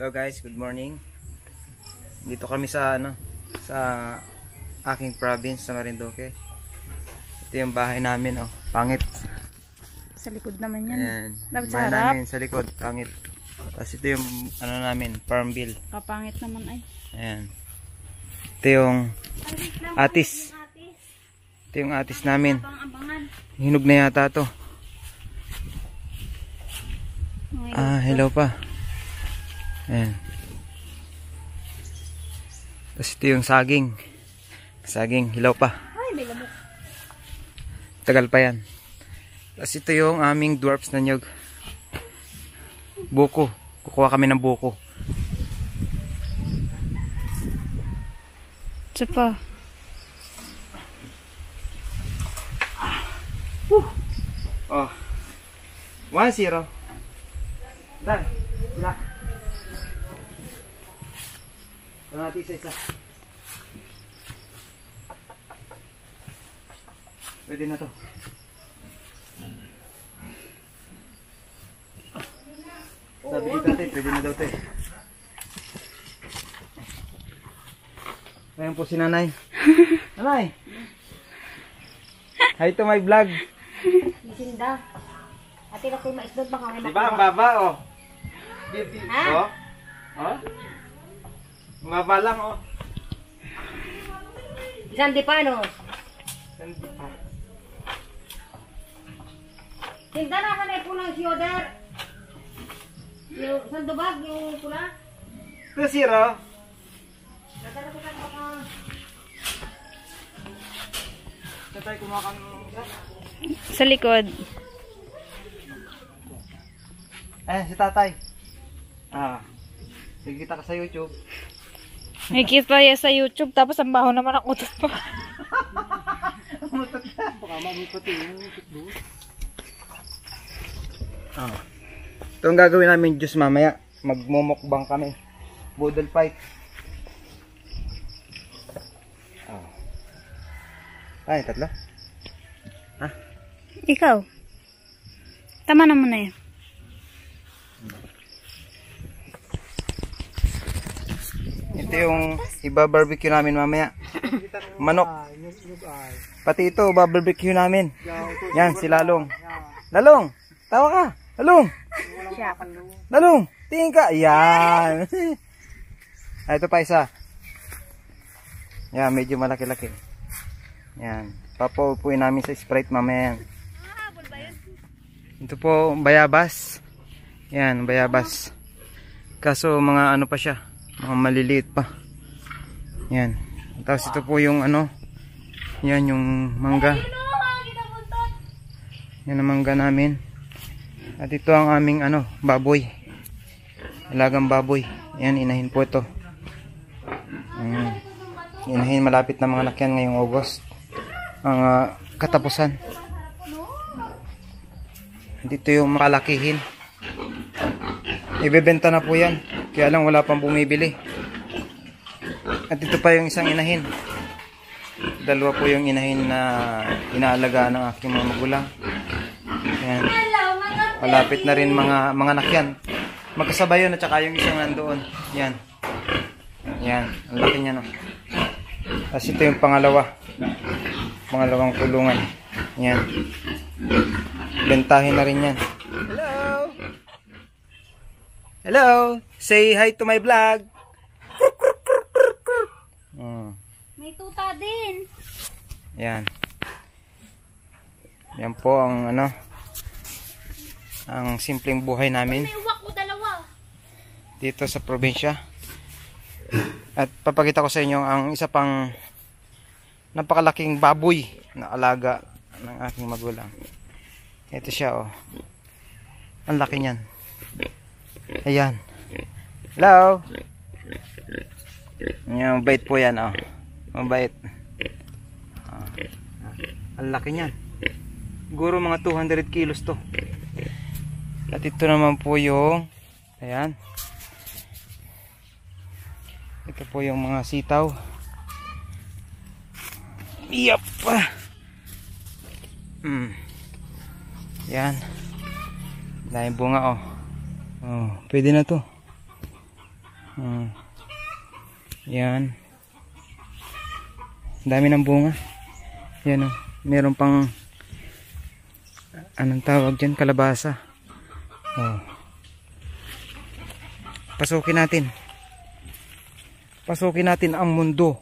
Hello guys, good morning. Dito kami sa sa aking province sa Marinduque. Ito yung bahay namin, oh. Pangit. Sa likod naman yan. Ayan. Dapat sa Bahay harap. namin sa likod, pangit. Tapos ito yung namin, Farmville. Kapangit naman ay. Ayan. Ito yung atis. Ito yung atis namin. Hinog na yata to. Hello pa. Ayan. Tapos ito yung saging. Saging, hilaw pa. Ay, may lamok. Tagal pa yan. Tapos ito yung aming dwarfs na nyog. Buko. Kukuha kami ng buko. Ito pa. 1-0. Dan, sila. Ito natin isa-isa. Pwede na to. Sabi dito natin, pwede na daw to eh. Ayan po si nanay. Nanay! Hi to my vlog. Isinda. Ati na ko maisdod baka may Diba ang baba oh? Ha? Oh? Oh? Ang baba lang oh. Isang di pa no? Sinda na ka na pulang si Oder. Yung sandubag, yung pula. Ito zero. Natala ko na baka. Tatay kumakan mo. Sa likod. Si tatay. Nagkita ka sa YouTube. May kita yan sa YouTube. Tapos ang baho naman ang utot pa. Umutot ka. Baka mamipati yung utot doon. Ito ang gagawin namin juice mamaya. Magmumukbang kami. Boodle fight. Ay, tatlo. Ikaw. Tama naman na yan. Ito yung iba-barbecue namin mamaya. Manok. Pati ito, barbecue namin. Yan, si Lalong. Lalong, tawa ka. Lalong. Lalong, tingin ka. Yan. Ito pa isa. Yan, medyo malaki-laki. Yan. Papaupuin namin sa Sprite mamaya yan. Ito po, bayabas. Yan, bayabas. Kaso mga ano pa siya. Mga maliliit pa. Yan. Tapos ito po yung yan yung mangga. Yan ang mangga namin. At ito ang aming baboy. Alagang baboy. Yan, inahin po ito. Inahin, malapit na mga anak yan ngayong August. Ang katapusan. Dito yung makalakihin. Ibebenta na po yan. Kaya lang wala pang bumibili. At ito pa yung isang inahin. Dalawa po yung inahin na inaalagaan ng aking mga magulang. Yan. Malapit na rin mga anak yan. Magkasabay yun at saka yung isang nandoon. Yan. Yan. Ang laki niya no. Tapos ito yung pangalawa. Pangalawang kulungan. Yan. Bentahin na rin yan. Hello! Hello! Say hi to my vlog! May tuta din. Yan. Yan po ang ang simpleng buhay namin. May uwak ko dalawa. Dito sa probinsya. At papakita ko sa inyo ang isa pang napakalaking baboy na alaga ng aking magulang. Ito siya oh. Ang laki niyan. Ayan. Hello. Yung bait po yan oh. Mabait. Ang laki niyan. Siguro mga 200 kilos to. At ito naman po yung ayan. Ito po yung mga sitaw. Yep. Yan. Dahil bunga oh. Oh, pwede na to. Yan. Dami ng bunga. Yan o. Meron pang anong tawag dyan? Kalabasa. Oh. Pasukin natin. Pasukin natin ang mundo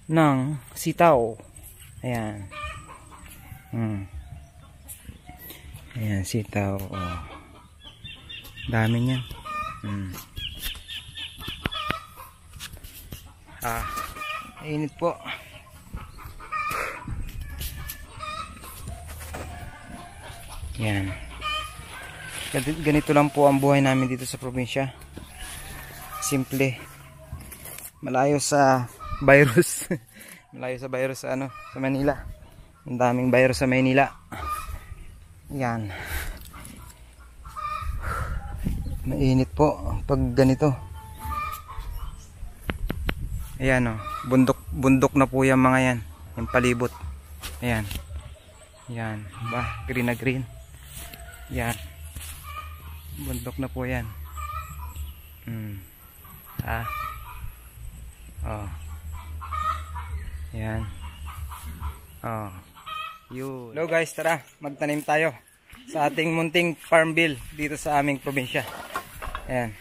ng sitaw. Ayan. Ayan, sitaw. Oh. Dami niyan. Init po. Yan. Ganito lang po ang buhay namin dito sa probinsya. Simple. Malayo sa virus. Malayo sa virus sa sa Manila. Ang daming virus sa Manila. Yan. Mainit po pag ganito. Ayan o. Bundok na po yung mga yan. Yung palibot. Ayan. Yan. Ba? Green na green. Yan. Bundok na po yan. Oh. Yan. Oh. Yun. Hello guys, tara. Magtanim tayo sa ating munting farm bill dito sa aming probinsya. Ayan.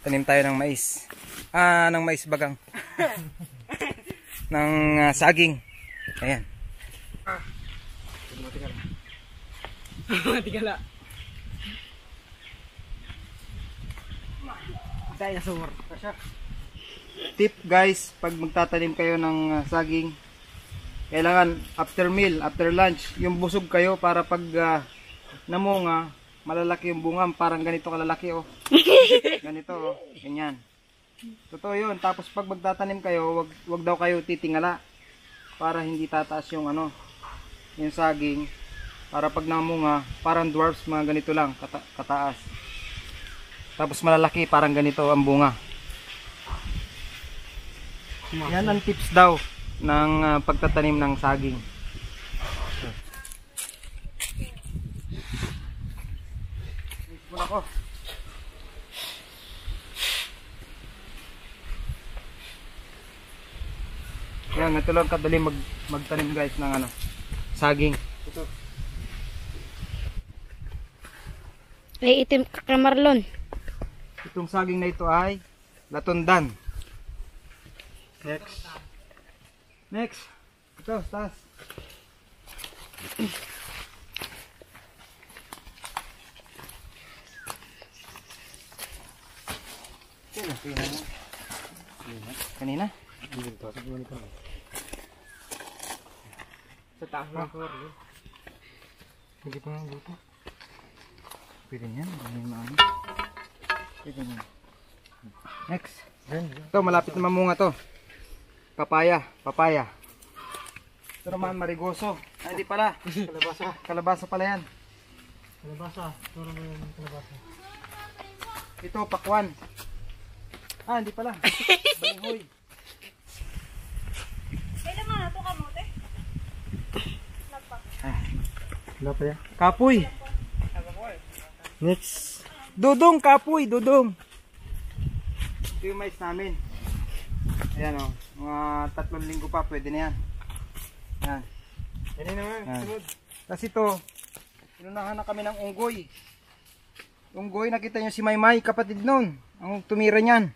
Tanim tayo ng mais. Ng mais bagang. Ng saging. Ayan. Tigala. Dinosaur. Tip guys, pag magtatanim kayo ng saging, kailangan after meal, after lunch, yung busog kayo para pag namunga, malalaki yung bunga, parang ganito kalalaki oh. Ganito oh, ganyan. Totoo yun. Tapos pag magtatanim kayo, wag daw kayo titingala para hindi tataas yung yung saging. Para pag namunga, parang dwarfs, mga ganito lang kataas. Tapos malalaki, parang ganito ang bunga. Yan ang tips daw ng pagtatanim ng saging. Muna ko. Yan, ito lang kadali magtanim guys ng saging. Ito. Ay, itim kamarlon. Itong saging na ito ay latundan. Next. Ito, taas. Kanina? Sa taas ng floor. Hindi pa nga luto. Pwede niyan. Pwede niyan. Next. Ito, malapit na mamunga to. Papaya. Ito naman marigoso. Hindi pala. Kalabasa pala yan. Kalabasa. Turo mo yung kalabasa. Ito, pakwan. Hindi pala. Balinghoy. Kailan nga na ito kamote? Wala pa yan. Kapoy. Next. Dudong, kapoy, dudong. Ito yung mais namin. Ayan o. Mga 3 linggo pa, pwede na yan. Ayan. Yan naman. Sunod. Tapos ito, inunahan na kami ng unggoy. Unggoy, nakita nyo si Maymay, kapatid nun. Ang tumira niyan.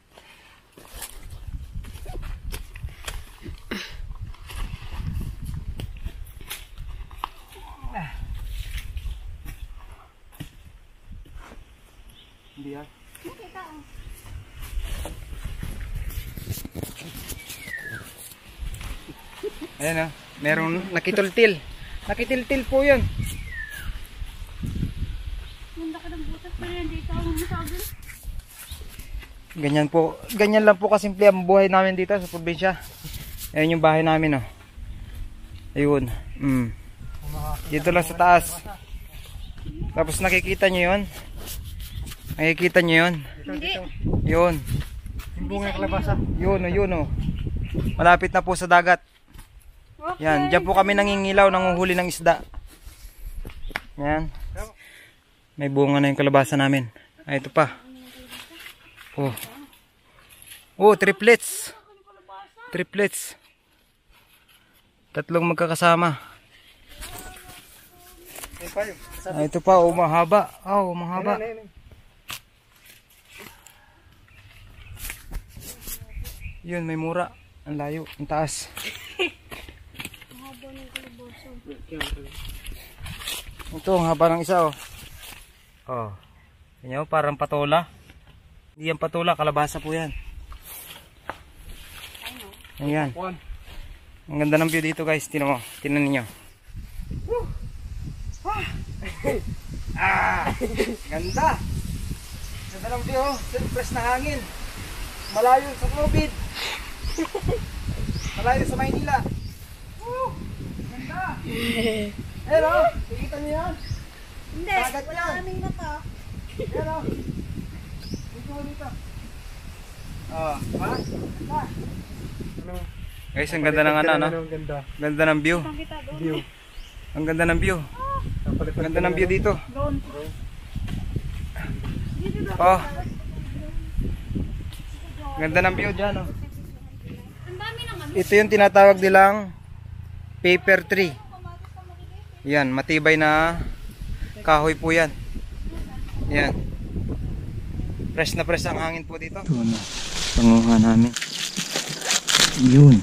Hindi ah. Ayan ah, merong nakitultil. Nakitiltil po yun. Ganyan po, ganyan lang po kasimple ang buhay namin dito sa probinsya. Ayan yung bahay namin oh. Ayun. Dito lang sa taas. Tapos nakikita nyo yun. Nakikita nyo yun. Yun. Yung bunga kalabasa. Yun oh. Malapit na po sa dagat. Yan, diyan po kami nangingilaw, nanguhuli ng isda. Yan. May bunga na yung kalabasa namin. Ito pa. Oh. Oh, triplets. Triplets. Tatlong magkakasama. Ito pa, oh, mahaba. Oh, mahaba. Yun, may mura. Ang layo, ang taas. Ito, ang haba ng isa, oh. Oh. Yan, parang patola. Hindi yan patola, kalabasa po yan. Ayan. Ang ganda ng view dito, guys. Tingnan mo. Tingnan niyo. Ganda. Ganda ng view, oh. Fresh na hangin. Malayo sa COVID. Malayo sa Maynila. Ganda. Hello, nakikita niyo yan? Hindi, wala kaming mata. Hello. Dito. Oh, ha? Ganda. Guys, ang ganda ng ano, no? Ganda ng view. Ang ganda ng view. Ang ganda ng view dito. Oh. Ganda ng view dyan, oh. Ito yung tinatawag nilang paper tree. Yan, matibay na kahoy po yan. Yan. Fresh na fresh ang hangin po dito. Ito na, panguha namin. Yun.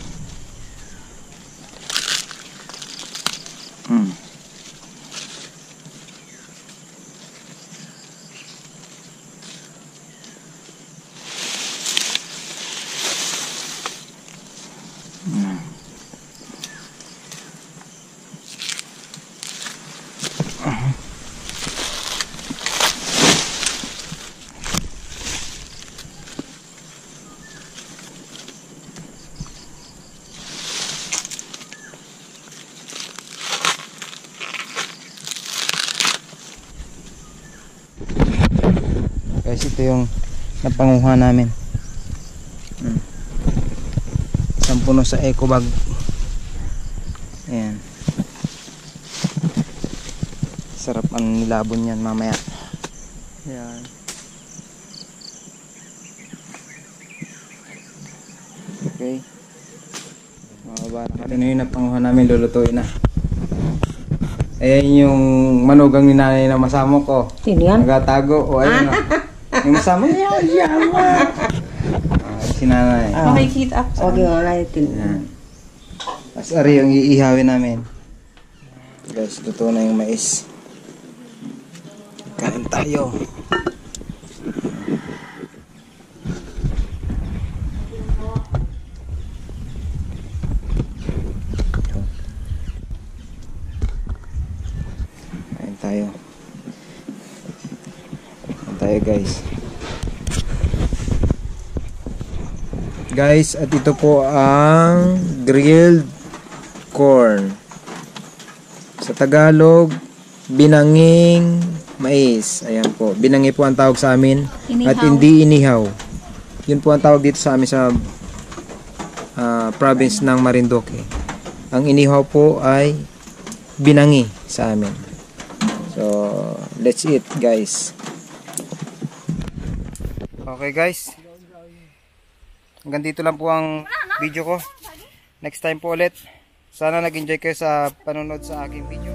Guys, ito yung napanguha namin. Isang puno sa eco bag. Ayan. Sarap ang nilabon yan mamaya. Ayan. Okay. Mababa na. Ito na yung napanguha namin, lulutuin na. Ayan yung manugang ni nanay na masamo ko. Sino yan? Nagatago. O ayun o. Yung masamo niya. Si nanay. Makikita ako. Okay, wala ito. As ari yung iihawin namin. Guys, luto na yung mais. Kain tayo. Kain tayo. Kain tayo, guys. Guys, at ito po ang grilled corn. Sa Tagalog, binanging mais. Ayan po. Binangi po ang tawag sa amin. Inihaw. At hindi inihaw. Yun po ang tawag dito sa amin sa province ng Marinduque. Ang inihaw po ay binangi sa amin. So, let's eat, guys. Okay, guys. Hanggang dito lang po ang video ko. Next time po ulit. Sana nag-enjoy kayo sa panonood sa aking video.